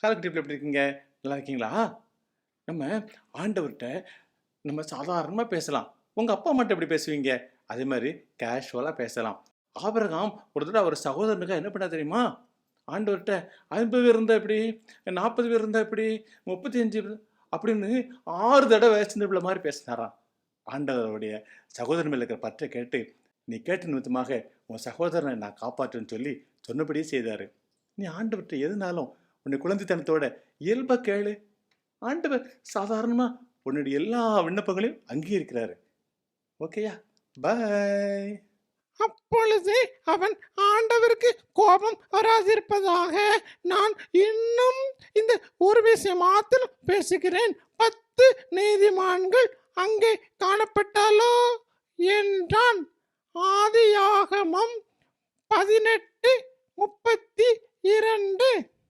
காலக்கட்டிப்பில் எப்படி இருக்கீங்க? நல்லா இருக்கீங்களா? நம்ம ஆண்டவர்கிட்ட நம்ம சாதாரணமாக பேசலாம். உங்கள் அப்பா அம்மாட்ட எப்படி பேசுவீங்க? அதே மாதிரி கேஷுவலாக பேசலாம். ஆபிரகாம் ஒரு தடவை அவர் சகோதரனுக்காக என்ன பண்ணா தெரியுமா? ஆண்டவர்கிட்ட 50 பேர் இருந்தால் எப்படி, 40 பேர் இருந்தால் எப்படி, 35 அப்படின்னு 6 தடவை சின்ன பிள்ளை மாதிரி பேசினாராம். ஆண்டவருடைய சகோதரன் மேல இருக்கிற பற்றை கேட்டு, நீ கேட்ட நிமித்தமாக உன் சகோதரனை நான் காப்பாற்றுன்னு சொல்லி சொன்னபடியே செய்தாரு. நீ ஆண்டவர்கிட்ட எதுனாலும் உன்னை குழந்தைத்தனத்தோட இயல்பா கேளு. ஆண்டவர் சாதாரணமா உன்னுடைய எல்லா விண்ணப்பங்களையும் அங்கீகரிக்கிறாரு. ஓகேயா? பாய். அப்பொழுது அவன், ஆண்டவருக்கு கோபம் வராதிருப்பதாக நான் இன்னும் இந்த ஒரு விஷயம் மாத்திரம் பேசுகிறேன். 10 நீதிமான்கள் அங்கே காணப்பட்டாலோ என்றான். ஆதியாகமம் 18:32.